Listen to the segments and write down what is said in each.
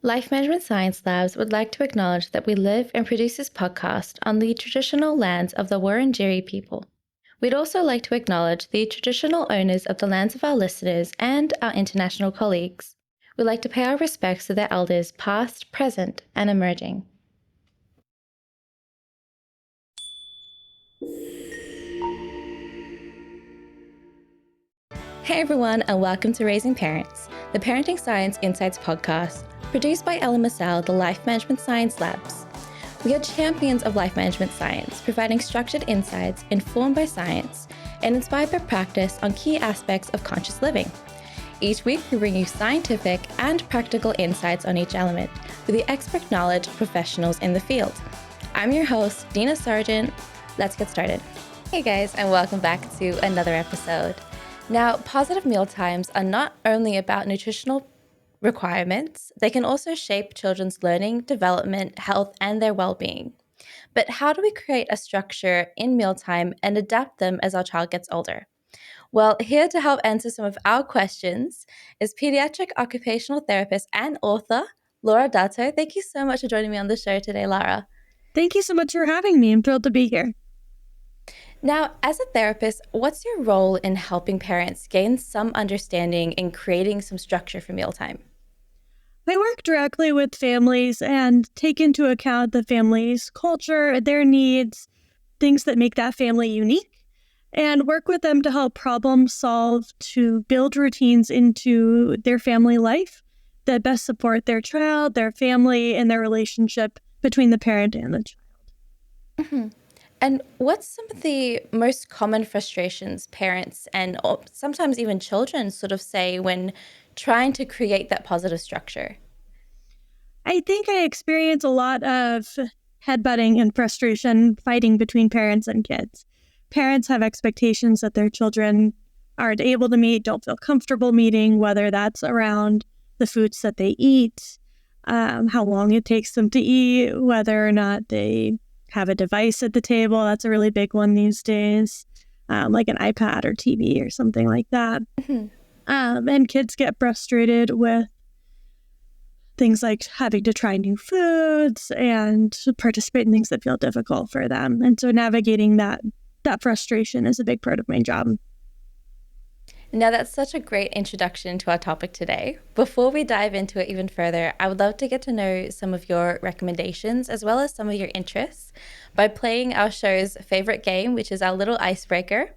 Life Management Science Labs would like to acknowledge that we live and produce this podcast on the traditional lands of the Wurundjeri people. We'd also like to acknowledge the traditional owners of the lands of our listeners and our international colleagues. We'd like to pay our respects to their elders past, present, and emerging. Hey everyone, and welcome to Raising Parents, the Parenting Science Insights podcast, produced by Ella Massal, the Life Management Science Labs. We are champions of life management science, providing structured insights informed by science and inspired by practice on key aspects of conscious living. Each week, we bring you scientific and practical insights on each element with the expert knowledge of professionals in the field. I'm your host, Dina Sargent. Let's get started. Hey guys, and welcome back to another episode. Now, positive meal times are not only about nutritional requirements, they can also shape children's learning, development, health, and their well-being. But how do we create a structure in mealtime and adapt them as our child gets older? Well, here to help answer some of our questions is pediatric occupational therapist and author, Lara Dato. Thank you so much for joining me on the show today, Lara. Thank you so much for having me. I'm thrilled to be here. Now, as a therapist, what's your role in helping parents gain some understanding and creating some structure for mealtime? I work directly with families and take into account the family's culture, their needs, things that make that family unique, and work with them to help problem solve to build routines into their family life that best support their child, their family, and their relationship between the parent and the child. Mm-hmm. And what's some of the most common frustrations parents and sometimes even children sort of say when trying to create that positive structure? I think I experience a lot of headbutting and frustration fighting between parents and kids. Parents have expectations that their children aren't able to meet, don't feel comfortable meeting, whether that's around the foods that they eat, how long it takes them to eat, whether or not they have a device at the table. That's a really big one these days, like an iPad or TV or something like that. Mm-hmm. And kids get frustrated with things like having to try new foods and participate in things that feel difficult for them. And so navigating that frustration is a big part of my job. Now, that's such a great introduction to our topic today. Before we dive into it even further, I would love to get to know some of your recommendations as well as some of your interests by playing our show's favorite game, which is our little icebreaker.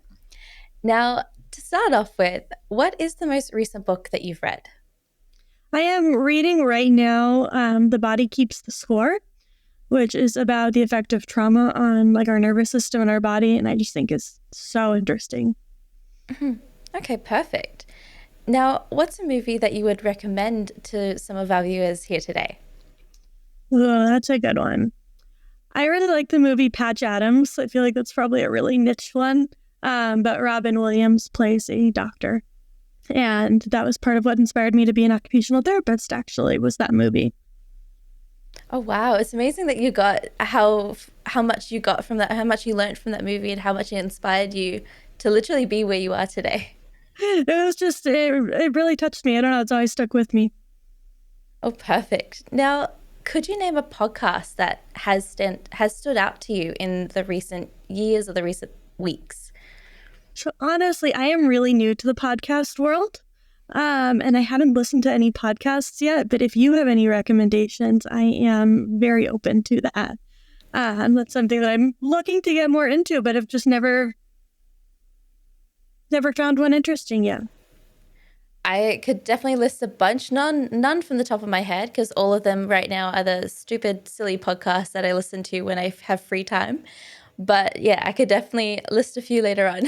Now, to start off with, what is the most recent book that you've read? I am reading right now The Body Keeps the Score, which is about the effect of trauma on our nervous system and our body, and I just think it's so interesting. Mm-hmm. Okay, perfect. Now, what's a movie that you would recommend to some of our viewers here today? Oh, that's a good one. I really like the movie Patch Adams. I feel like that's probably a really niche one, but Robin Williams plays a doctor. And that was part of what inspired me to be an occupational therapist, actually, was that movie. Oh, wow. It's amazing that you got how much you got from that, how much you learned from that movie and how much it inspired you to literally be where you are today. It was just, it really touched me. I don't know, it's always stuck with me. Oh, perfect. Now, could you name a podcast that has stood out to you in the recent years or the recent weeks? So honestly, I am really new to the podcast world, and I haven't listened to any podcasts yet, but if you have any recommendations, I am very open to that. That's something that I'm looking to get more into, but I've just never found one interesting yet. I could definitely list a bunch, none from the top of my head, because all of them right now are the stupid, silly podcasts that I listen to when I have free time. But yeah, I could definitely list a few later on.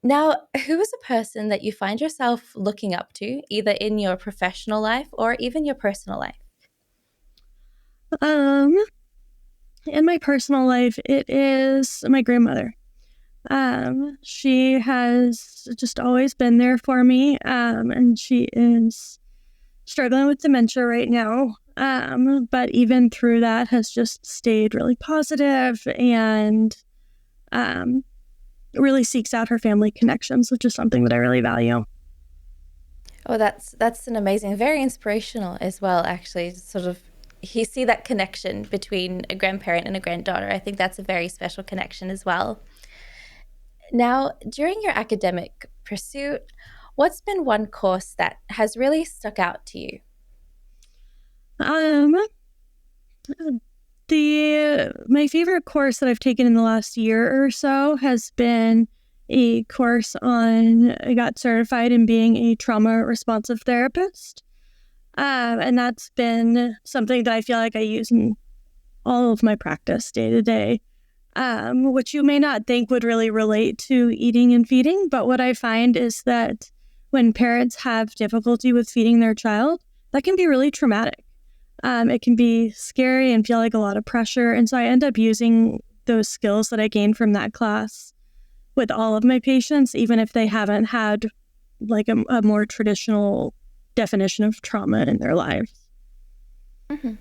Now, who is a person that you find yourself looking up to, either in your professional life or even your personal life? In my personal life, it is my grandmother. She has just always been there for me, and she is struggling with dementia right now. But even through that has just stayed really positive and really seeks out her family connections, which is something that I really value. Oh, that's an amazing, very inspirational as well, actually. Sort of you see that connection between a grandparent and a granddaughter. I think that's a very special connection as well. Now, during your academic pursuit, what's been one course that has really stuck out to you? Um, my favorite course that I've taken in the last year or so has been a course on, I got certified in being a trauma responsive therapist. And that's been something that I feel like I use in all of my practice day to day, which you may not think would really relate to eating and feeding. But what I find is that when parents have difficulty with feeding their child, that can be really traumatic. It can be scary and feel like a lot of pressure. And so I end up using those skills that I gained from that class with all of my patients, even if they haven't had like a more traditional definition of trauma in their lives. Mm-hmm.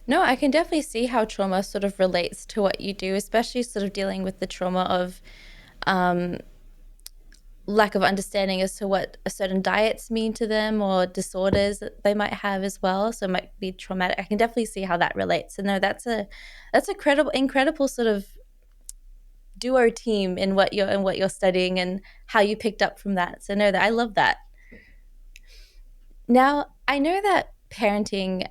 No, I can definitely see how trauma sort of relates to what you do, especially sort of dealing with the trauma of um, lack of understanding as to what a certain diets mean to them or disorders that they might have as well. So it might be traumatic. I can definitely see how that relates. So no, that's a incredible sort of duo team in what you're studying and how you picked up from that. So no, that I love that. Now I know that parenting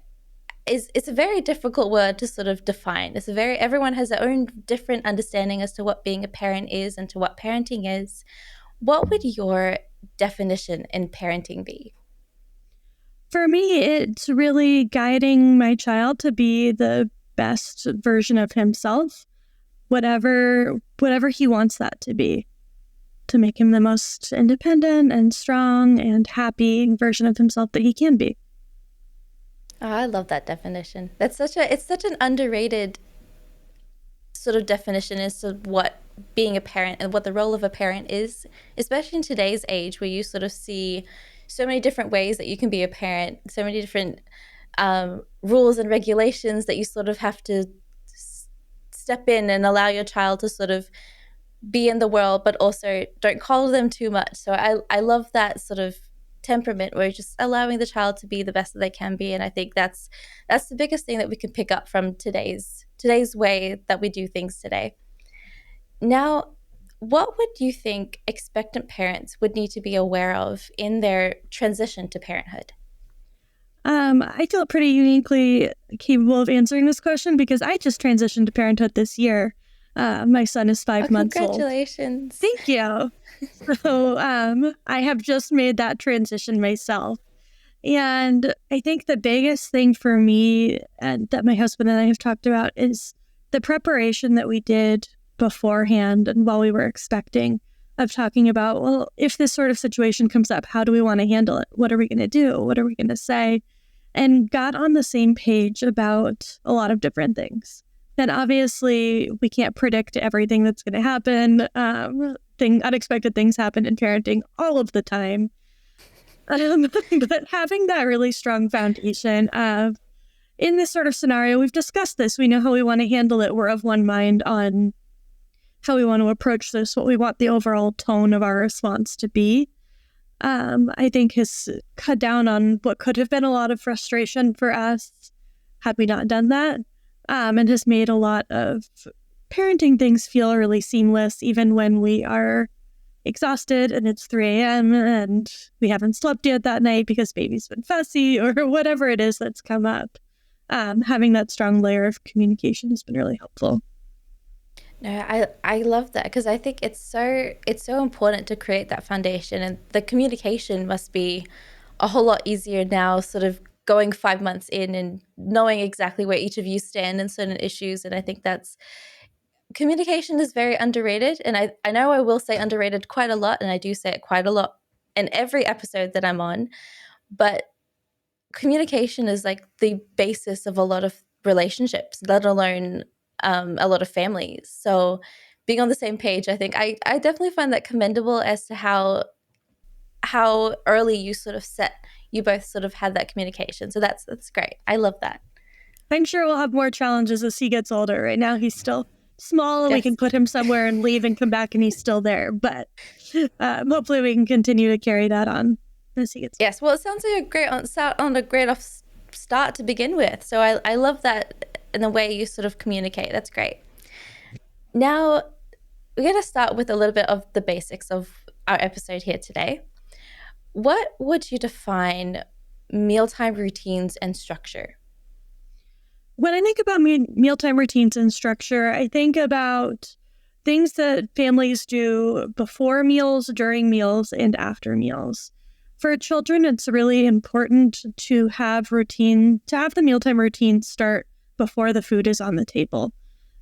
is it's a very difficult word to sort of define. It's a very everyone has their own different understanding as to what being a parent is and to what parenting is. What would your definition in parenting be? For me, it's really guiding my child to be the best version of himself, whatever he wants that to be, to make him the most independent and strong and happy version of himself that he can be. Oh, I love that definition. It's such an underrated sort of definition as to what being a parent and what the role of a parent is, especially in today's age where you sort of see so many different ways that you can be a parent, so many different rules and regulations that you sort of have to step in and allow your child to sort of be in the world, but also don't coddle them too much. So I love that sort of temperament where you're just allowing the child to be the best that they can be. And I think that's the biggest thing that we can pick up from today's way that we do things today. Now, what would you think expectant parents would need to be aware of in their transition to parenthood? I feel pretty uniquely capable of answering this question because I just transitioned to parenthood this year. My son is 5 months old. Congratulations. Thank you. So I have just made that transition myself. And I think the biggest thing for me and that my husband and I have talked about is the preparation that we did beforehand and while we were expecting, of talking about, well, if this sort of situation comes up, how do we want to handle it? What are we going to do? What are we going to say? And got on the same page about a lot of different things. And obviously, we can't predict everything that's going to happen. Unexpected things happen in parenting all of the time. But having that really strong foundation of, in this sort of scenario, we've discussed this. We know how we want to handle it. We're of one mind on how we want to approach this, what we want the overall tone of our response to be. I think has cut down on what could have been a lot of frustration for us had we not done that, and has made a lot of parenting things feel really seamless, even when we are exhausted and it's 3 a.m. and we haven't slept yet that night because baby's been fussy or whatever it is that's come up. Having that strong layer of communication has been really helpful. No, I love that because I think it's so important to create that foundation, and the communication must be a whole lot easier now, sort of going 5 months in and knowing exactly where each of you stand in certain issues. And I think that's communication is very underrated. And I know I will say underrated quite a lot, and I do say it quite a lot in every episode that I'm on, but communication is like the basis of a lot of relationships, let alone a lot of families. So being on the same page, I think I definitely find that commendable as to how early you both sort of had that communication. So that's great. I love that. I'm sure we'll have more challenges as he gets older. Right now, he's still small and Yes. we can put him somewhere and leave and come back and he's still there. But hopefully we can continue to carry that on as he gets. Yes, well, it sounds like a great off start to begin with. So I love that in the way you sort of communicate. That's great. Now, we're going to start with a little bit of the basics of our episode here today. What would you define mealtime routines and structure? When I think about mealtime routines and structure, I think about things that families do before meals, during meals, and after meals. For children, it's really important to have the mealtime routine start before the food is on the table,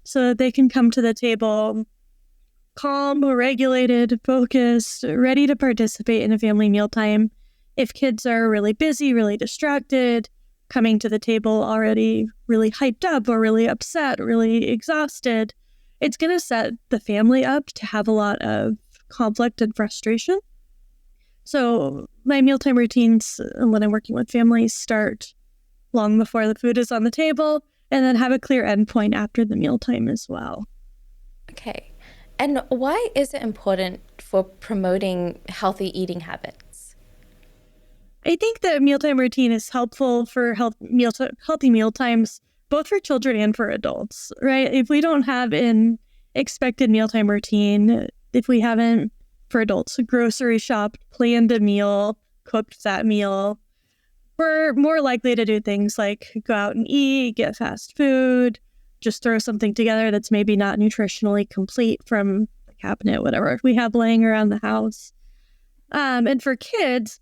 so that they can come to the table calm, regulated, focused, ready to participate in a family mealtime. If kids are really busy, really distracted, coming to the table already really hyped up or really upset, really exhausted, it's going to set the family up to have a lot of conflict and frustration. So my mealtime routines when I'm working with families start long before the food is on the table, and then have a clear endpoint after the mealtime as well. Okay. And why is it important for promoting healthy eating habits? I think the mealtime routine is helpful for healthy mealtimes, both for children and for adults, right? If we don't have an expected mealtime routine, if we haven't, for adults, grocery shopped, planned a meal, cooked that meal, we're more likely to do things like go out and eat, get fast food, just throw something together that's maybe not nutritionally complete from the cabinet, whatever we have laying around the house. And for kids,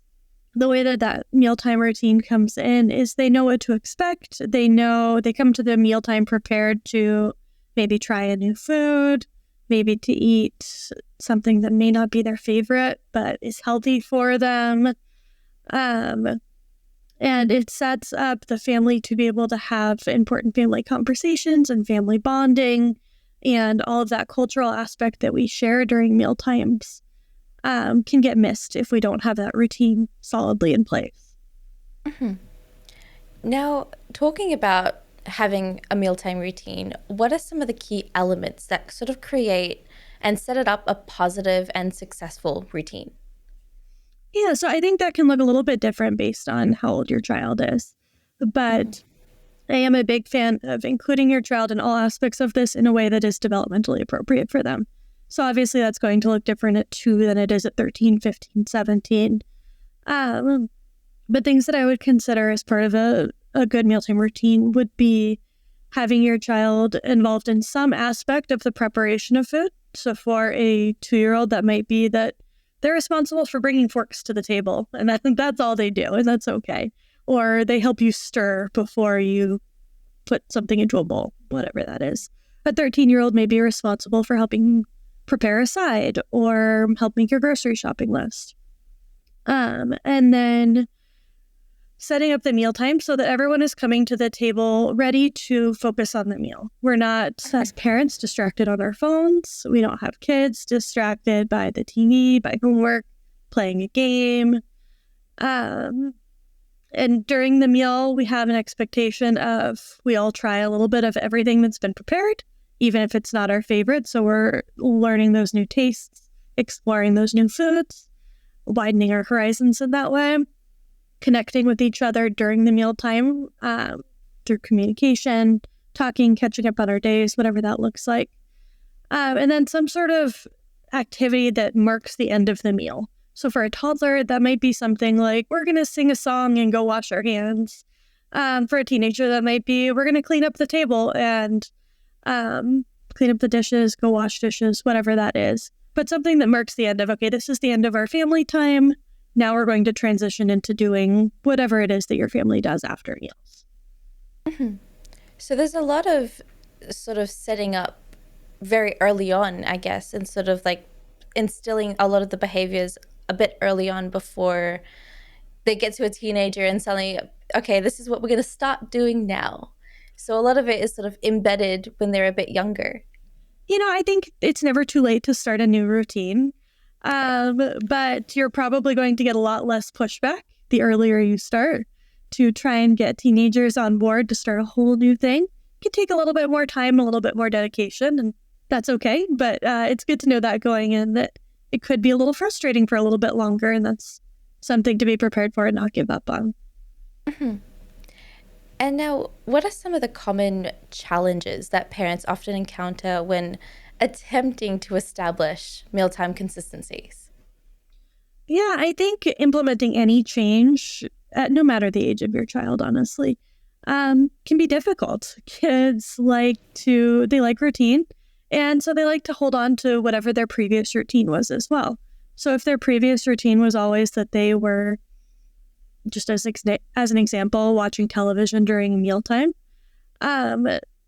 the way that mealtime routine comes in is they know what to expect. They come to the mealtime prepared to maybe try a new food, maybe to eat something that may not be their favorite, but is healthy for them. And it sets up the family to be able to have important family conversations and family bonding and all of that cultural aspect that we share during meal times can get missed if we don't have that routine solidly in place. Mm-hmm. Now, talking about having a mealtime routine, what are some of the key elements that sort of create and set it up a positive and successful routine? Yeah, so I think that can look a little bit different based on how old your child is. But I am a big fan of including your child in all aspects of this in a way that is developmentally appropriate for them. So obviously that's going to look different at 2 than it is at 13, 15, 17. But things that I would consider as part of a good mealtime routine would be having your child involved in some aspect of the preparation of food. So for a 2-year-old, that might be that they're responsible for bringing forks to the table, and that's all they do, and that's okay. Or they help you stir before you put something into a bowl, whatever that is. A 13-year-old may be responsible for helping prepare a side or help make your grocery shopping list. And then setting up the mealtime so that everyone is coming to the table ready to focus on the meal. We're not, as parents, distracted on our phones. We don't have kids distracted by the TV, by homework, playing a game. And during the meal, we have an expectation of we all try a little bit of everything that's been prepared, even if it's not our favorite. So we're learning those new tastes, exploring those new foods, widening our horizons in that way. Connecting with each other during the mealtime through communication, talking, catching up on our days, whatever that looks like. And then some sort of activity that marks the end of the meal. So for a toddler, that might be something like, we're going to sing a song and go wash our hands. For a teenager, that might be, we're going to clean up the table and clean up the dishes, go wash dishes, whatever that is. But something that marks the end of, okay, this is the end of our family time. Now we're going to transition into doing whatever it is that your family does after meals. Mm-hmm. So there's a lot of sort of setting up very early on, I guess, and sort of like instilling a lot of the behaviors a bit early on before they get to a teenager and suddenly, okay, this is what we're going to start doing now. So a lot of it is sort of embedded when they're a bit younger. I think it's never too late to start a new routine. But you're probably going to get a lot less pushback the earlier you start. To try and get teenagers on board to start a whole new thing it can take a little bit more time, a little bit more dedication, and that's okay. But it's good to know that going in that it could be a little frustrating for a little bit longer, and that's something to be prepared for and not give up on. Mhm. And now, what are some of the common challenges that parents often encounter when attempting to establish mealtime consistencies? Yeah, I think implementing any change, no matter the age of your child, honestly, can be difficult. Kids they like routine. And so they like to hold on to whatever their previous routine was as well. So if their previous routine was always that they were, just as an example, watching television during mealtime, um,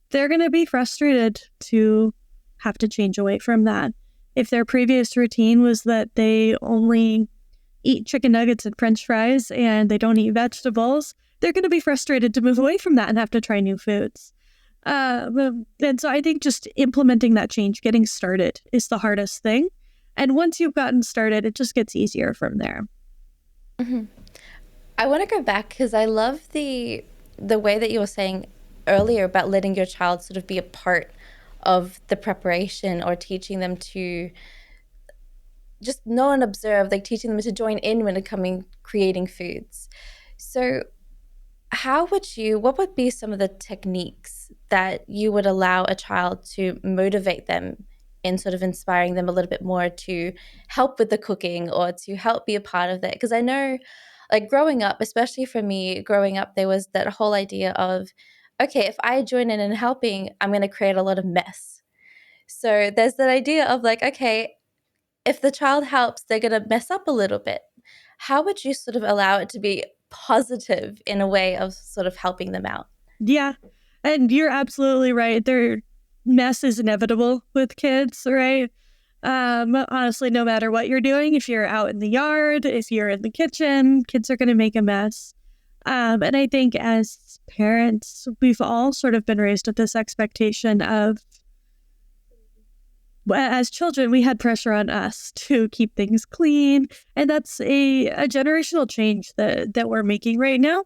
they're going to be frustrated to have to change away from that. If their previous routine was that they only eat chicken nuggets and french fries and they don't eat vegetables, they're going to be frustrated to move away from that and have to try new foods. And so I think just implementing that change, getting started, is the hardest thing. And once you've gotten started, it just gets easier from there. Hmm. I want to go back because I love the way that you were saying earlier about letting your child sort of be a part of the preparation or teaching them to just know and observe, like teaching them to join in when it coming creating foods. So what would be some of the techniques that you would allow a child to motivate them in sort of inspiring them a little bit more to help with the cooking or to help be a part of it? Because I know, like growing up, especially for me, growing up, there was that whole idea of, okay, if I join in and helping, I'm going to create a lot of mess. So there's that idea of like, okay, if the child helps, they're going to mess up a little bit. How would you sort of allow it to be positive in a way of sort of helping them out? Yeah. And you're absolutely right. Their mess is inevitable with kids, right? Honestly, no matter what you're doing, if you're out in the yard, if you're in the kitchen, kids are going to make a mess. And I think as parents, we've all sort of been raised with this expectation of, as children, we had pressure on us to keep things clean. And that's a generational change that we're making right now.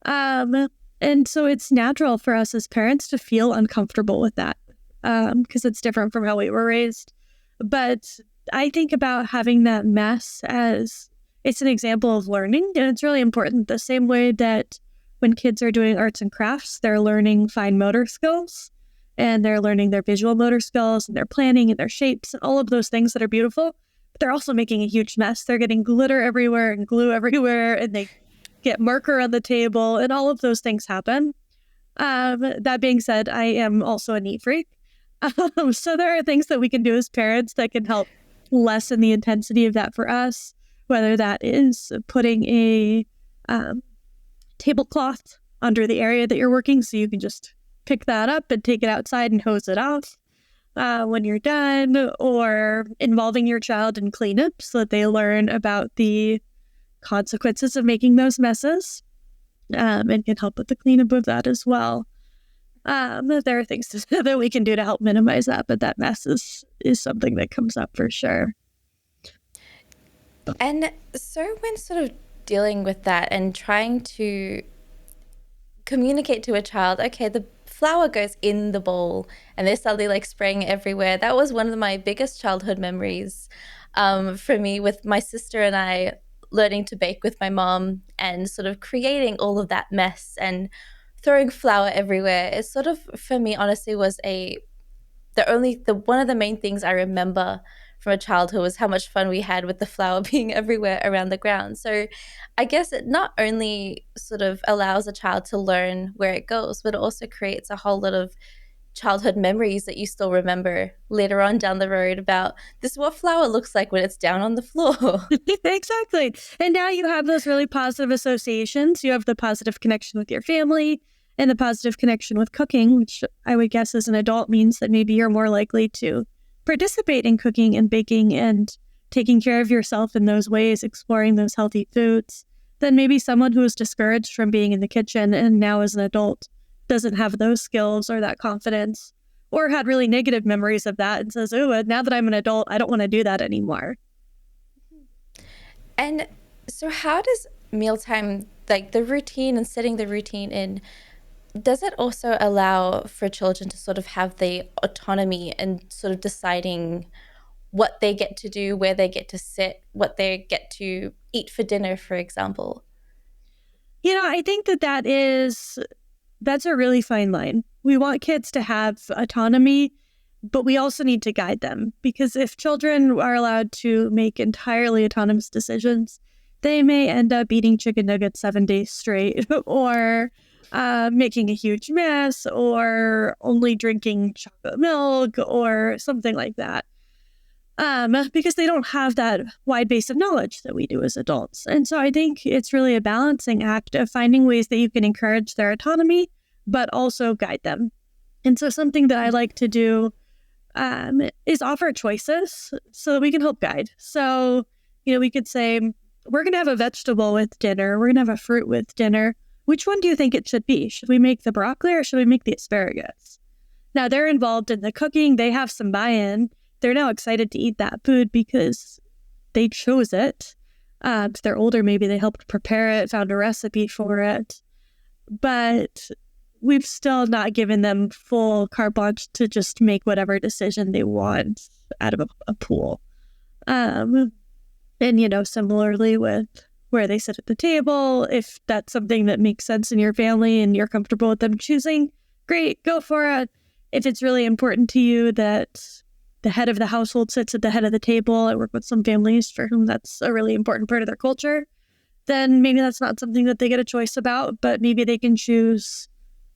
And so it's natural for us as parents to feel uncomfortable with that because it's different from how we were raised. But I think about having that mess as it's an example of learning. And it's really important the same way that when kids are doing arts and crafts, they're learning fine motor skills and they're learning their visual motor skills and their planning and their shapes and all of those things that are beautiful. But they're also making a huge mess. They're getting glitter everywhere and glue everywhere, and they get marker on the table, and all of those things happen. That being said, I am also a neat freak. So there are things that we can do as parents that can help lessen the intensity of that for us, whether that is putting a tablecloth under the area that you're working so you can just pick that up and take it outside and hose it off when you're done, or involving your child in cleanup so that they learn about the consequences of making those messes and can help with the cleanup of that as well. There are things that we can do to help minimize that, but that mess is something that comes up for sure. And so, when sort of dealing with that and trying to communicate to a child, okay, the flour goes in the bowl and they're suddenly like spraying everywhere. That was one of my biggest childhood memories for me, with my sister and I learning to bake with my mom and sort of creating all of that mess and throwing flour everywhere. It sort of, for me, honestly, was the one of the main things I remember from a childhood was how much fun we had with the flour being everywhere around the ground. So I guess it not only sort of allows a child to learn where it goes, but it also creates a whole lot of childhood memories that you still remember later on down the road about this is what flour looks like when it's down on the floor. Exactly. And now you have those really positive associations. You have the positive connection with your family and the positive connection with cooking, which I would guess as an adult means that maybe you're more likely to participate in cooking and baking and taking care of yourself in those ways, exploring those healthy foods, than maybe someone who is discouraged from being in the kitchen and now as an adult doesn't have those skills or that confidence, or had really negative memories of that and says, oh, now that I'm an adult, I don't want to do that anymore. And so, how does mealtime, like the routine and setting the routine in, does it also allow for children to sort of have the autonomy and sort of deciding what they get to do, where they get to sit, what they get to eat for dinner, for example? I think that's a really fine line. We want kids to have autonomy, but we also need to guide them, because if children are allowed to make entirely autonomous decisions, they may end up eating chicken nuggets 7 days straight or making a huge mess or only drinking chocolate milk or something like that. Because they don't have that wide base of knowledge that we do as adults. And so I think it's really a balancing act of finding ways that you can encourage their autonomy, but also guide them. And so something that I like to do is offer choices so that we can help guide. So, we could say, we're going to have a vegetable with dinner. We're going to have a fruit with dinner. Which one do you think it should be? Should we make the broccoli or should we make the asparagus? Now, they're involved in the cooking. They have some buy-in. They're now excited to eat that food because they chose it. If they're older, maybe they helped prepare it, found a recipe for it. But we've still not given them full carte blanche to just make whatever decision they want out of a pool. And, similarly with where they sit at the table, if that's something that makes sense in your family and you're comfortable with them choosing, great, go for it. If it's really important to you that the head of the household sits at the head of the table, I work with some families for whom that's a really important part of their culture, then maybe that's not something that they get a choice about, but maybe they can choose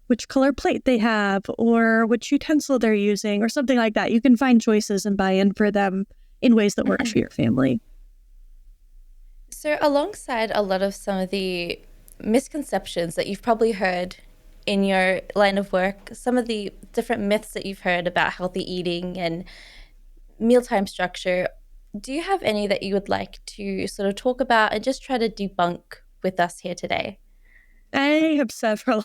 which color plate they have or which utensil they're using or something like that. You can find choices and buy-in for them in ways that work for your family. So alongside a lot of some of the misconceptions that you've probably heard in your line of work, some of the different myths that you've heard about healthy eating and mealtime structure, do you have any that you would like to sort of talk about and just try to debunk with us here today? I have several.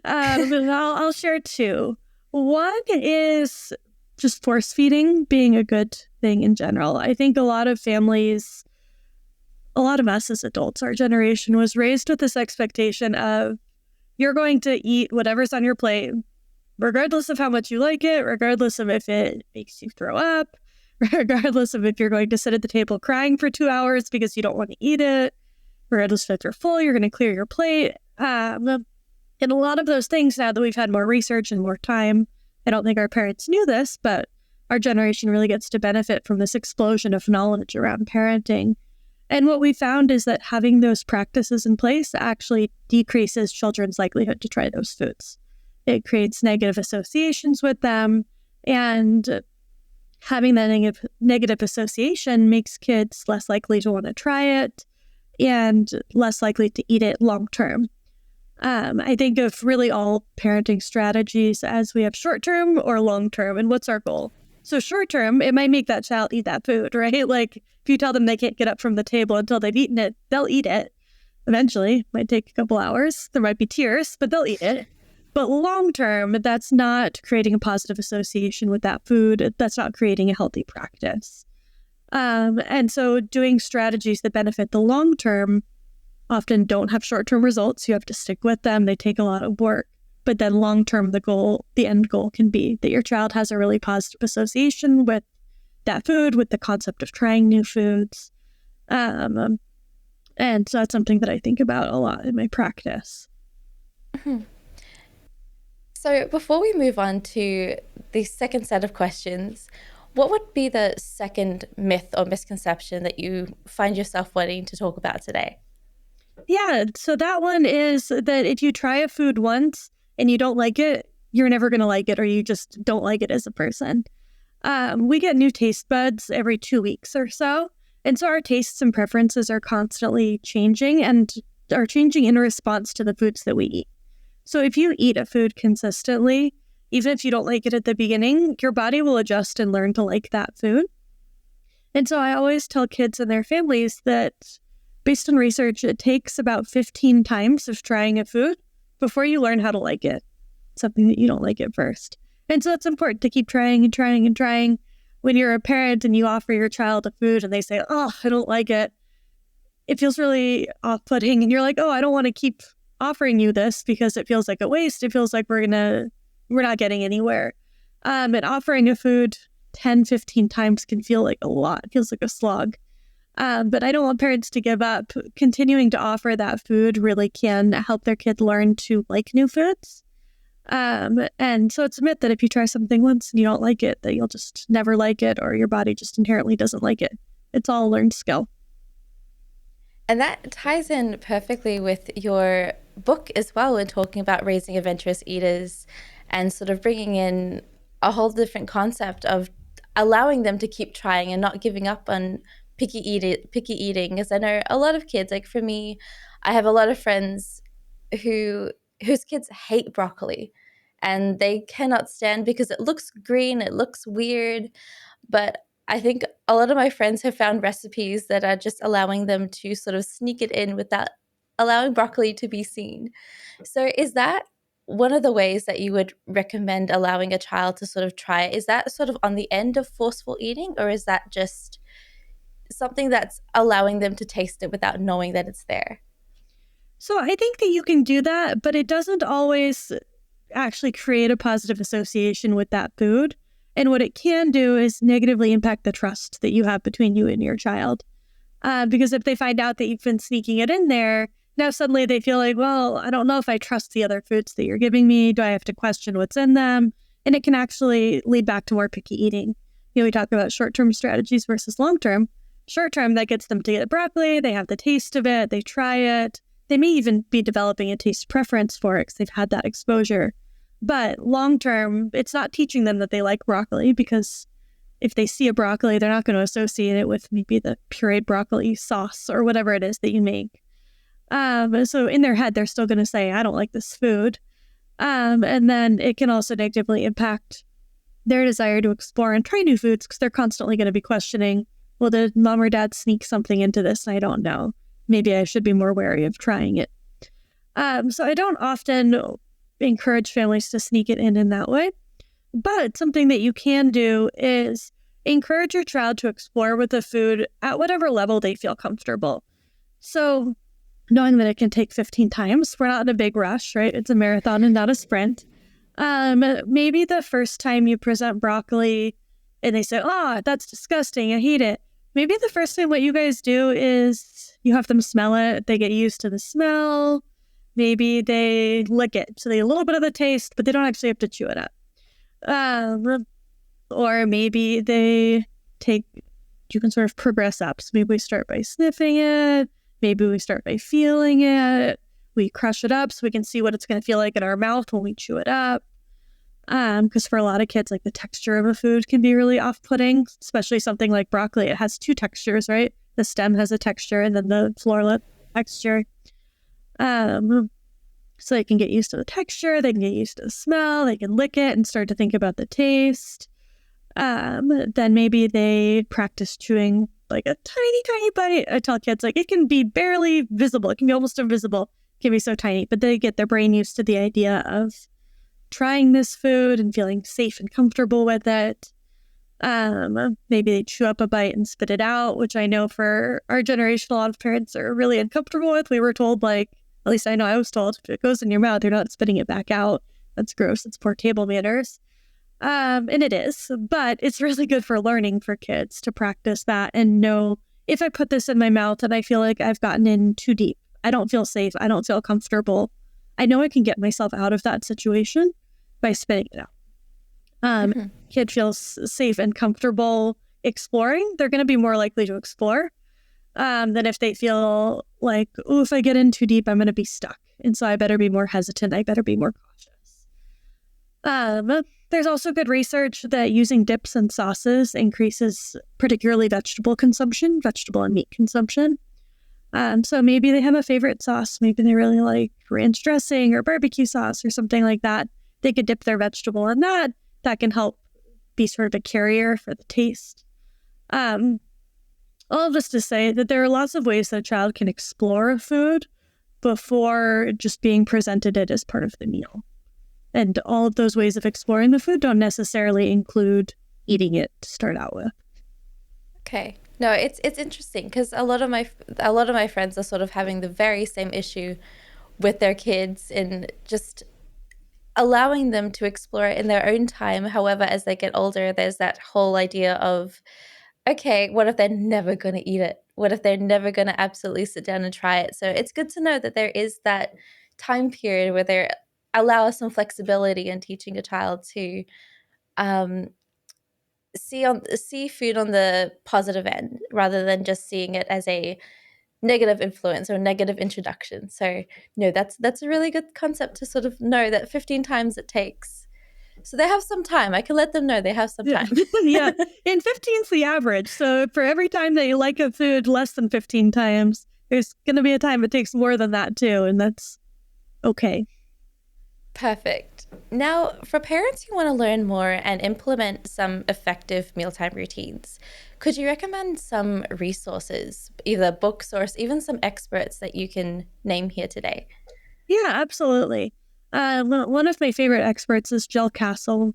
I'll share two. One is just force feeding being a good thing in general. I think a lot of families, a lot of us as adults, our generation was raised with this expectation of you're going to eat whatever's on your plate, regardless of how much you like it, regardless of if it makes you throw up, regardless of if you're going to sit at the table crying for 2 hours because you don't want to eat it, regardless if you're full, you're going to clear your plate. And a lot of those things, now that we've had more research and more time, I don't think our parents knew this, but our generation really gets to benefit from this explosion of knowledge around parenting. And what we found is that having those practices in place actually decreases children's likelihood to try those foods. It creates negative associations with them, and having that negative association makes kids less likely to want to try it and less likely to eat it long term. I think of really all parenting strategies as we have short term or long term, and what's our goal? So short term, it might make that child eat that food, right? Like if you tell them they can't get up from the table until they've eaten it, they'll eat it. Eventually, might take a couple hours. There might be tears, but they'll eat it. But long term, that's not creating a positive association with that food. That's not creating a healthy practice. And so doing strategies that benefit the long term often don't have short term results. You have to stick with them. They take a lot of work. But then long term, the end goal can be that your child has a really positive association with that food, with the concept of trying new foods. And so that's something that I think about a lot in my practice. Mm-hmm. So before we move on to the second set of questions, what would be the second myth or misconception that you find yourself wanting to talk about today? Yeah, so that one is that if you try a food once and you don't like it, you're never going to like it, or you just don't like it as a person. We get new taste buds every 2 weeks or so. And so our tastes and preferences are constantly changing and are changing in response to the foods that we eat. So if you eat a food consistently, even if you don't like it at the beginning, your body will adjust and learn to like that food. And so I always tell kids and their families that based on research, it takes about 15 times of trying a food before you learn how to like it, something that you don't like at first. And so it's important to keep trying and trying and trying. When you're a parent and you offer your child a food and they say, oh, I don't like it, it feels really off-putting. And you're like, oh, I don't want to keep offering you this because it feels like a waste. It feels like we're not getting anywhere. And offering a food 10, 15 times can feel like a lot. It feels like a slog. But I don't want parents to give up. Continuing to offer that food really can help their kid learn to like new foods. And so it's a myth that if you try something once and you don't like it, that you'll just never like it, or your body just inherently doesn't like it. It's all a learned skill. And that ties in perfectly with your book as well, when talking about raising adventurous eaters and sort of bringing in a whole different concept of allowing them to keep trying and not giving up on picky eating. As I know a lot of kids, like for me, I have a lot of friends whose kids hate broccoli and they cannot stand because it looks green, it looks weird. But I think a lot of my friends have found recipes that are just allowing them to sort of sneak it in without allowing broccoli to be seen. So is that one of the ways that you would recommend allowing a child to sort of try it? Is that sort of on the end of forceful eating, or is that just something that's allowing them to taste it without knowing that it's there? So I think that you can do that, but it doesn't always actually create a positive association with that food. And what it can do is negatively impact the trust that you have between you and your child. Because if they find out that you've been sneaking it in there, now suddenly they feel like, well, I don't know if I trust the other foods that you're giving me. Do I have to question what's in them? And it can actually lead back to more picky eating. We talk about short-term strategies versus long-term. Short-term, that gets them to get broccoli. They have the taste of it. They try it. They may even be developing a taste preference for it because they've had that exposure. But long-term, it's not teaching them that they like broccoli, because if they see a broccoli, they're not going to associate it with maybe the pureed broccoli sauce or whatever it is that you make. So in their head, they're still going to say, I don't like this food. And then it can also negatively impact their desire to explore and try new foods, because they're constantly going to be questioning, well, did mom or dad sneak something into this? I don't know. Maybe I should be more wary of trying it. So I don't often encourage families to sneak it in that way. But something that you can do is encourage your child to explore with the food at whatever level they feel comfortable. So knowing that it can take 15 times, we're not in a big rush, right? It's a marathon and not a sprint. Maybe the first time you present broccoli and they say, oh, that's disgusting, I hate it. Maybe the first time what you guys do is you have them smell it. They get used to the smell. Maybe they lick it. So they get a little bit of the taste, but they don't actually have to chew it up. Or maybe you can sort of progress up. So maybe we start by sniffing it. Maybe we start by feeling it. We crush it up so we can see what it's going to feel like in our mouth when we chew it up. Because for a lot of kids, like the texture of a food can be really off-putting, especially something like broccoli. It has two textures, right? The stem has a texture and then the floor texture. So they can get used to the texture, they can get used to the smell, they can lick it and start to think about the taste. Then maybe they practice chewing like a tiny, tiny bite. I tell kids, like, it can be barely visible. It can be almost invisible. It can be so tiny, but they get their brain used to the idea of trying this food and feeling safe and comfortable with it. Maybe they chew up a bite and spit it out, which I know for our generation, a lot of parents are really uncomfortable with. We were told, like, at least I know I was told, if it goes in your mouth, you're not spitting it back out. That's gross. It's poor table manners. And it is, but it's really good for learning for kids to practice that and know, if I put this in my mouth and I feel like I've gotten in too deep, I don't feel safe, I don't feel comfortable, I know I can get myself out of that situation by spitting it out. Kid feels safe and comfortable exploring, they're going to be more likely to explore than if they feel like, oh, if I get in too deep, I'm going to be stuck. And so I better be more hesitant. I better be more cautious. There's also good research that using dips and sauces increases particularly vegetable and meat consumption. So maybe they have a favorite sauce. Maybe they really like ranch dressing or barbecue sauce or something like that. They could dip their vegetable in that. That can help be sort of a carrier for the taste. All of this to say that there are lots of ways that a child can explore a food before just being presented it as part of the meal. And all of those ways of exploring the food don't necessarily include eating it to start out with. Okay. No, it's interesting because a lot of my friends are sort of having the very same issue with their kids, and just allowing them to explore it in their own time. However, as they get older, there's that whole idea of, okay, what if they're never going to eat it? What if they're never going to absolutely sit down and try it? So it's good to know that there is that time period where they allow some flexibility in teaching a child to um, see food on the positive end rather than just seeing it as a negative influence or negative introduction. So no, that's a really good concept to sort of know that 15 times it takes. So they have some time. I can let them know they have some time. Yeah. And 15 is the average. So for every time that you like a food less than 15 times, there's going to be a time it takes more than that too. And that's okay. Perfect. Now, for parents who want to learn more and implement some effective mealtime routines, could you recommend some resources, either books or even some experts that you can name here today? Yeah, absolutely. One of my favorite experts is Jill Castle.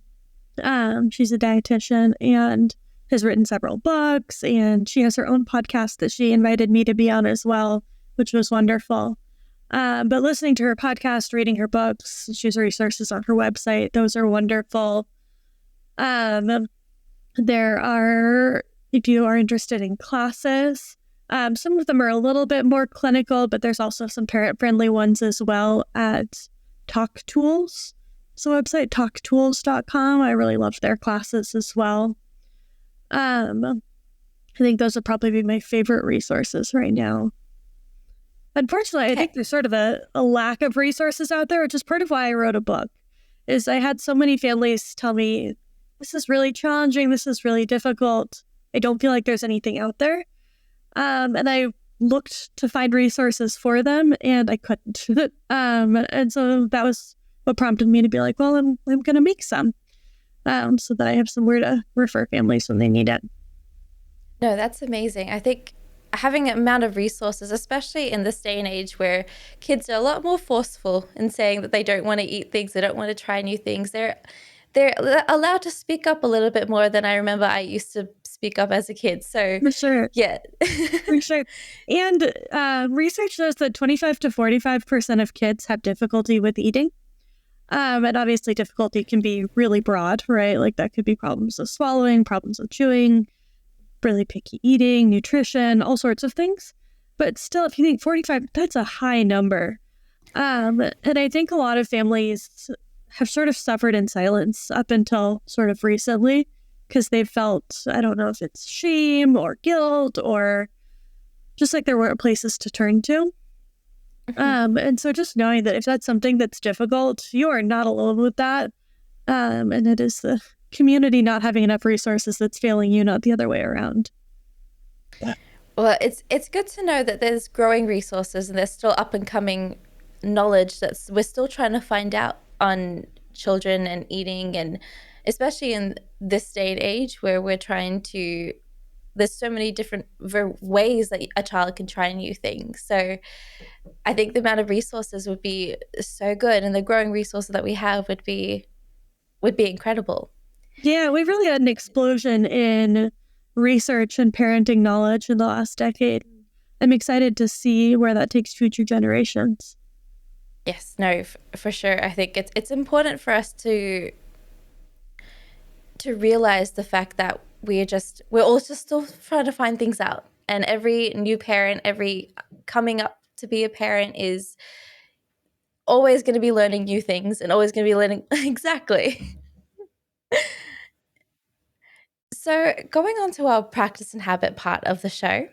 She's a dietitian and has written several books, and she has her own podcast that she invited me to be on as well, which was wonderful. But listening to her podcast, reading her books, she has resources on her website. Those are wonderful. There are, if you are interested in classes, some of them are a little bit more clinical, but there's also some parent-friendly ones as well at Talk Tools. It's a website, talktools.com. I really love their classes as well. I think those would probably be my favorite resources right now. Unfortunately, I think there's sort of a lack of resources out there, which is part of why I wrote a book, is I had so many families tell me, this is really challenging, this is really difficult. I don't feel like there's anything out there. And I looked to find resources for them, and I couldn't. And so that was what prompted me to be like, well, I'm going to make some so that I have somewhere to refer families when they need it. No, that's amazing. I think having an amount of resources, especially in this day and age where kids are a lot more forceful in saying that they don't want to eat things, they don't want to try new things, they're allowed to speak up a little bit more than I remember I used to speak up as a kid. So For sure. Yeah. For sure. And research shows that 25 to 45% of kids have difficulty with eating. And obviously difficulty can be really broad, right? Like that could be problems with swallowing, problems with chewing, really picky eating, nutrition, all sorts of things. But still, if you think 45, that's a high number. And I think a lot of families have sort of suffered in silence up until sort of recently because they've felt, I don't know if it's shame or guilt or just like there weren't places to turn to. And so just knowing that if that's something that's difficult, you are not alone with that. And it is the community not having enough resources that's failing you, not the other way around. Well, it's good to know that there's growing resources and there's still up and coming knowledge that we're still trying to find out on children and eating, and especially in this day and age where we're trying to, there's so many different ways that a child can try new things. So I think the amount of resources would be so good, and the growing resources that we have would be incredible. Yeah, we've really had an explosion in research and parenting knowledge in the last decade. I'm excited to see where that takes future generations. Yes, no, for sure. I think it's important for us to realize the fact that we're all just still trying to find things out. And every new parent, every coming up to be a parent is always going to be learning new things and always going to be learning. Exactly. So going on to our practice and habit part of the show,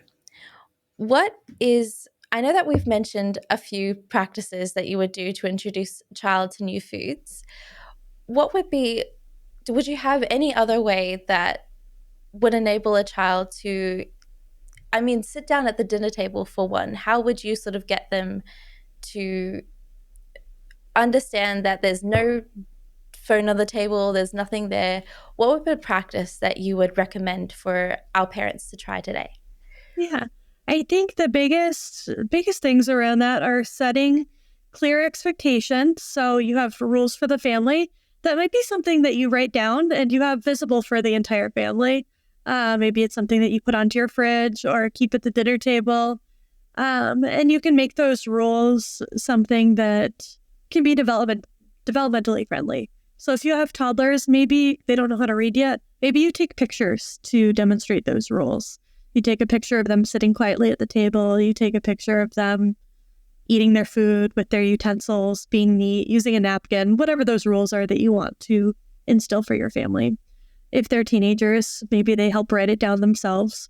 I know that we've mentioned a few practices that you would do to introduce a child to new foods. Would you have any other way that would enable a child to, sit down at the dinner table for one? How would you sort of get them to understand that there's no phone on the table, there's nothing there? What would be a practice that you would recommend for our parents to try today? Yeah, I think the biggest things around that are setting clear expectations. So you have rules for the family. That might be something that you write down and you have visible for the entire family. Maybe it's something that you put onto your fridge or keep at the dinner table. And you can make those rules something that can be developmentally friendly. So if you have toddlers, maybe they don't know how to read yet, maybe you take pictures to demonstrate those rules. You take a picture of them sitting quietly at the table. You take a picture of them eating their food with their utensils, being neat, using a napkin, whatever those rules are that you want to instill for your family. If they're teenagers, maybe they help write it down themselves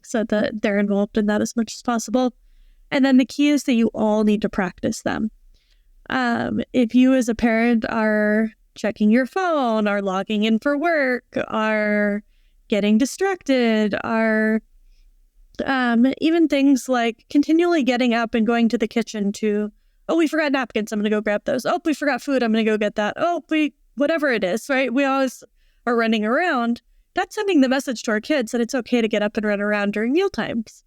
so that they're involved in that as much as possible. And then the key is that you all need to practice them. If you as a parent are checking your phone, are logging in for work, are getting distracted, are even things like continually getting up and going to the kitchen to, oh, we forgot napkins, I'm going to go grab those. Oh, we forgot food, I'm going to go get that. Oh, whatever it is, right? We always are running around. That's sending the message to our kids that it's okay to get up and run around during meal times,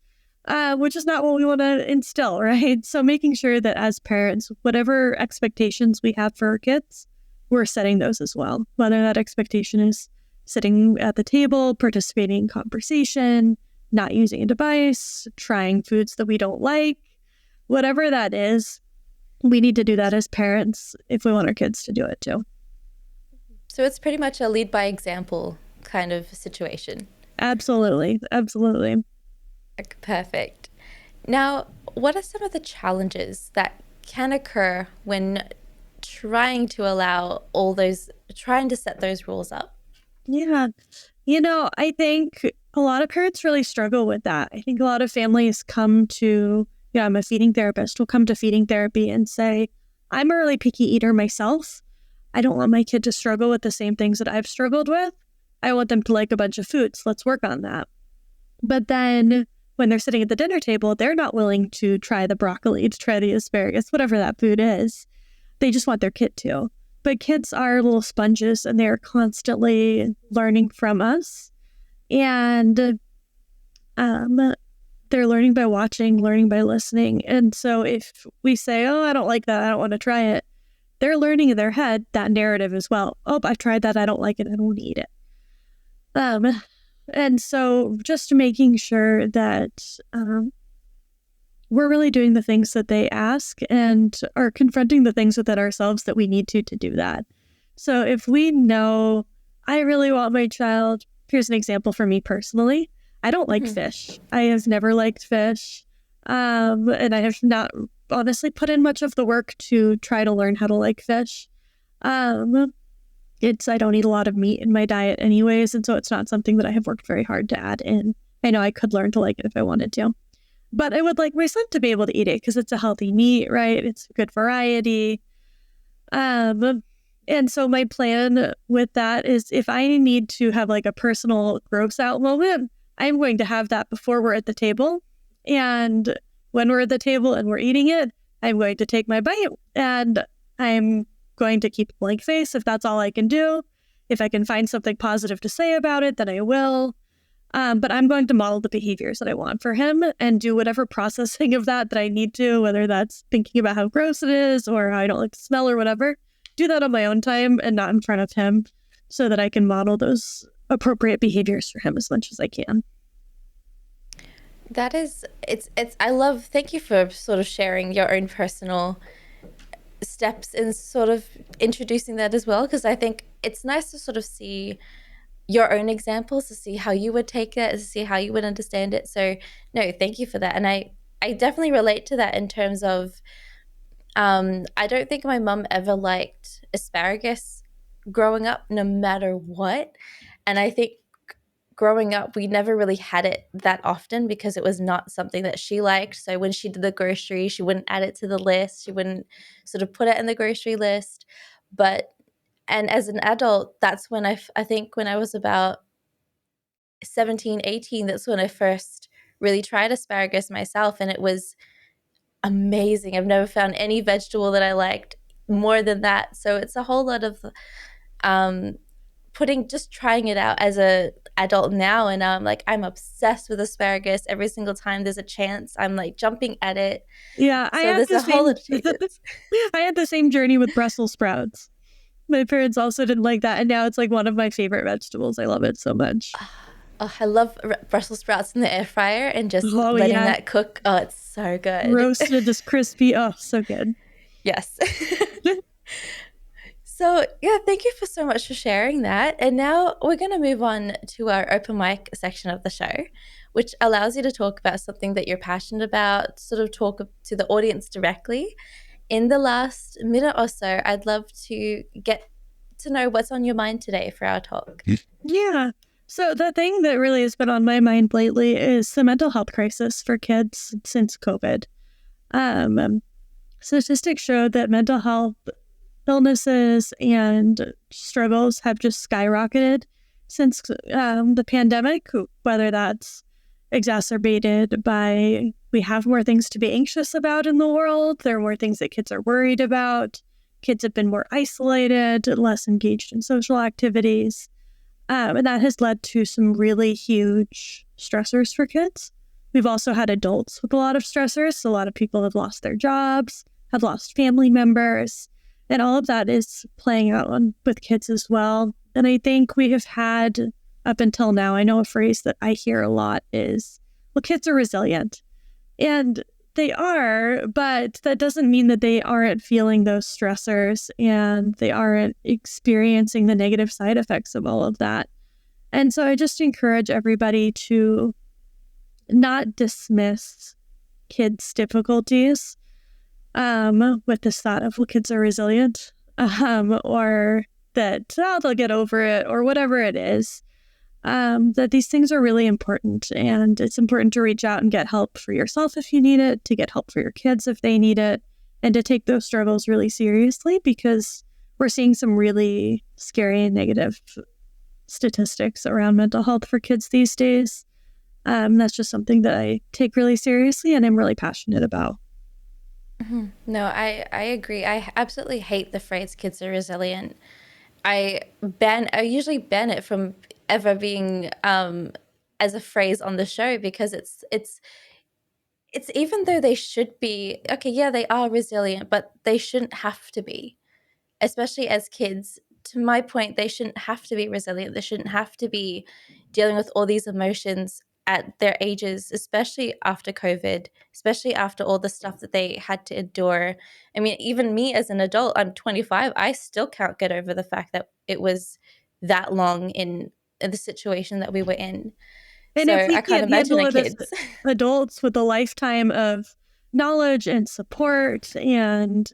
which is not what we want to instill, right? So making sure that as parents, whatever expectations we have for our kids, we're setting those as well. Whether that expectation is sitting at the table, participating in conversation, not using a device, trying foods that we don't like, whatever that is, we need to do that as parents if we want our kids to do it too. So it's pretty much a lead by example kind of situation. Absolutely. Absolutely. Perfect. Now, what are some of the challenges that can occur when trying to set those rules up? Yeah. I think a lot of parents really struggle with that. I think a lot of families come to, I'm a feeding therapist, will come to feeding therapy and say, I'm a really picky eater myself. I don't want my kid to struggle with the same things that I've struggled with. I want them to like a bunch of foods. Let's work on that. But then when they're sitting at the dinner table, they're not willing to try the broccoli, to try the asparagus, whatever that food is. They just want their kid to. But kids are little sponges and they're constantly learning from us. And they're learning by watching, learning by listening. And so if we say, oh, I don't like that, I don't want to try it, they're learning in their head that narrative as well. Oh, I tried that, I don't like it, I don't want to eat it. And so just making sure that we're really doing the things that they ask and are confronting the things within ourselves that we need to do that. So if we know, I really want my child, here's an example for me personally. I don't like fish. I have never liked fish. And I have not honestly put in much of the work to try to learn how to like fish. I don't eat a lot of meat in my diet anyways, and so it's not something that I have worked very hard to add in. I know I could learn to like it if I wanted to. But I would like my son to be able to eat it because it's a healthy meat, right? It's a good variety. And so my plan with that is if I need to have like a personal gross out moment, I'm going to have that before we're at the table. And when we're at the table and we're eating it, I'm going to take my bite and I'm going to keep a blank face if that's all I can do. If I can find something positive to say about it, then I will. But I'm going to model the behaviors that I want for him and do whatever processing of that I need to, whether that's thinking about how gross it is or how I don't like the smell or whatever. Do that on my own time and not in front of him so that I can model those appropriate behaviors for him as much as I can. Thank you for sort of sharing your own personal steps and sort of introducing that as well, because I think it's nice to sort of see your own examples, to see how you would take it, to see how you would understand it. So no, thank you for that. And I definitely relate to that in terms of I don't think my mum ever liked asparagus growing up, no matter what. And I think growing up, we never really had it that often because it was not something that she liked. So when she did the grocery, she wouldn't add it to the list. She wouldn't sort of put it in the grocery list. And as an adult, that's when I think when I was about 17, 18, that's when I first really tried asparagus myself. And it was amazing. I've never found any vegetable that I liked more than that. So it's a whole lot of trying it out as a adult now, and I'm obsessed with asparagus. Every single time there's a chance, I'm like jumping at it. Yeah, I had the same journey with Brussels sprouts. My parents also didn't like that, and now it's like one of my favorite vegetables. I love it so much. Oh, I love Brussels sprouts in the air fryer and just letting that cook. Oh, it's so good. Roasted, just crispy. Oh, so good. Yes. So, yeah, thank you for so much for sharing that. And now we're going to move on to our open mic section of the show, which allows you to talk about something that you're passionate about, sort of talk to the audience directly. In the last minute or so, I'd love to get to know what's on your mind today for our talk. Yeah. So the thing that really has been on my mind lately is the mental health crisis for kids since COVID. Statistics show that mental health illnesses and struggles have just skyrocketed since the pandemic, whether that's exacerbated by we have more things to be anxious about in the world. There are more things that kids are worried about. Kids have been more isolated, less engaged in social activities. And that has led to some really huge stressors for kids. We've also had adults with a lot of stressors. So a lot of people have lost their jobs, have lost family members, and all of that is playing out with kids as well. And I think we have had, up until now, I know a phrase that I hear a lot is, well, kids are resilient. And they are, but that doesn't mean that they aren't feeling those stressors and they aren't experiencing the negative side effects of all of that. And so I just encourage everybody to not dismiss kids' difficulties with this thought of, well, kids are resilient, or that they'll get over it, or whatever it is. That these things are really important, and it's important to reach out and get help for yourself if you need it, to get help for your kids if they need it, and to take those struggles really seriously, because we're seeing some really scary and negative statistics around mental health for kids these days. That's just something that I take really seriously and I'm really passionate about. Mm-hmm. No, I agree. I absolutely hate the phrase kids are resilient. I usually ban it from ever being as a phrase on the show, because it's even though they should be, okay, yeah, they are resilient, but they shouldn't have to be, especially as kids. To my point, they shouldn't have to be resilient. They shouldn't have to be dealing with all these emotions at their ages, especially after COVID, especially after all the stuff that they had to endure. I mean, even me as an adult, I'm 25, I still can't get over the fact that it was that long in the situation that we were in. And So if we I can't can't imagine handle a it as kids. adults with a lifetime of knowledge and support and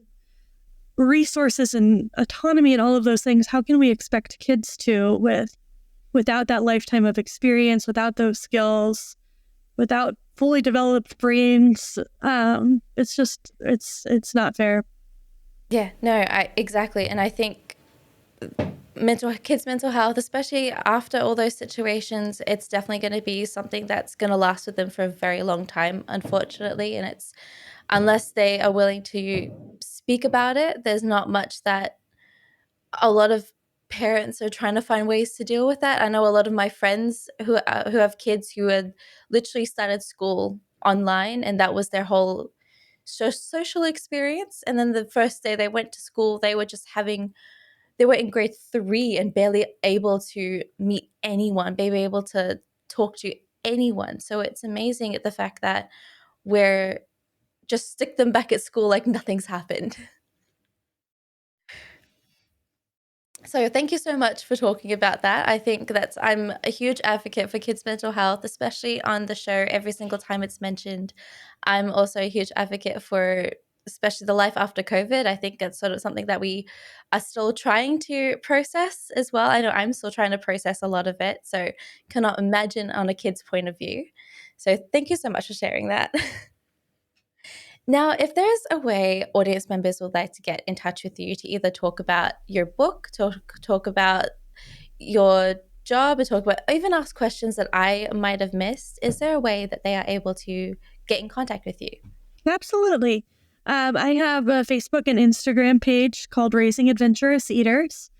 resources and autonomy and all of those things, how can we expect kids to without that lifetime of experience, without those skills, without fully developed brains? It's not fair. Yeah, no, exactly. And I think kids' mental health, especially after all those situations, it's definitely going to be something that's going to last with them for a very long time, unfortunately. And it's, unless they are willing to speak about it, there's not much that a lot of parents are trying to find ways to deal with that. I know a lot of my friends who have kids who had literally started school online, and that was their whole social experience. And then the first day they went to school, they were in grade 3 and barely able to meet anyone, barely able to talk to anyone. So it's amazing at the fact that we're just stick them back at school like nothing's happened. So thank you so much for talking about that. I think I'm a huge advocate for kids' mental health, especially on the show every single time it's mentioned. I'm also a huge advocate for especially the life after COVID. I think that's sort of something that we are still trying to process as well. I know I'm still trying to process a lot of it, so cannot imagine on a kid's point of view. So thank you so much for sharing that. Now, if there's a way audience members would like to get in touch with you to either talk about your book, talk about your job, or talk about, even ask questions that I might have missed, is there a way that they are able to get in contact with you? Absolutely. I have a Facebook and Instagram page called Raising Adventurous Eaters.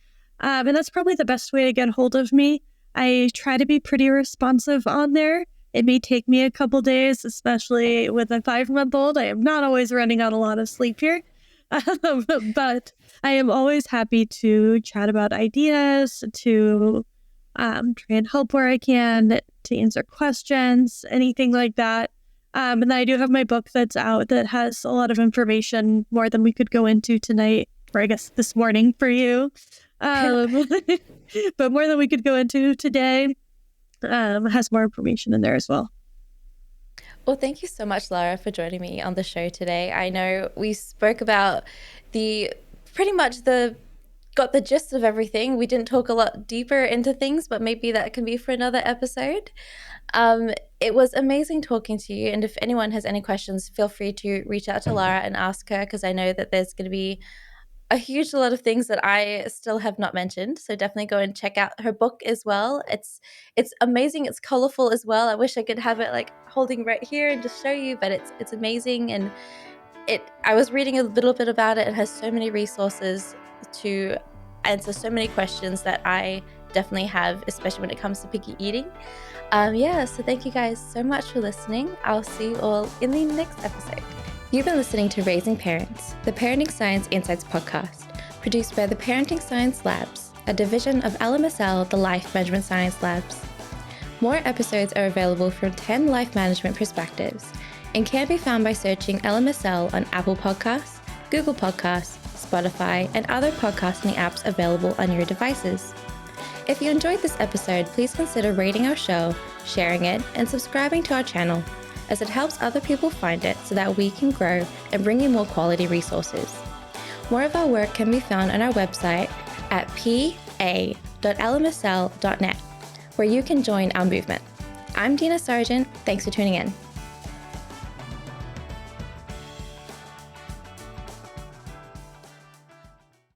And that's probably the best way to get a hold of me. I try to be pretty responsive on there. It may take me a couple days, especially with a 5-month-old. I am not always running on a lot of sleep here. But I am always happy to chat about ideas, to try and help where I can, to answer questions, anything like that. And then I do have my book that's out that has a lot of information, more than we could go into tonight, or I guess this morning for you. But more than we could go into today, has more information in there as well. Well, thank you so much, Lara, for joining me on the show today. I know we spoke about got the gist of everything. We didn't talk a lot deeper into things, but maybe that can be for another episode. It was amazing talking to you. And if anyone has any questions, feel free to reach out to Lara and ask her, because I know that there's going to be a lot of things that I still have not mentioned. So definitely go and check out her book as well. It's amazing. It's colorful as well. I wish I could have it like holding right here and just show you, but it's amazing. And I was reading a little bit about it. It has so many resources to answer so many questions that I definitely have, especially when it comes to picky eating. So thank you guys so much for listening. I'll see you all in the next episode. You've been listening to Raising Parents, the Parenting Science Insights podcast, produced by the Parenting Science Labs, a division of LMSL, the Life Management Science Labs. More episodes are available from 10 life management perspectives and can be found by searching LMSL on Apple Podcasts, Google Podcasts, Spotify, and other podcasting apps available on your devices. If you enjoyed this episode, please consider rating our show, sharing it, and subscribing to our channel, as it helps other people find it so that we can grow and bring you more quality resources. More of our work can be found on our website at pa.lmsl.net, where you can join our movement. I'm Dina Sargent. Thanks for tuning in.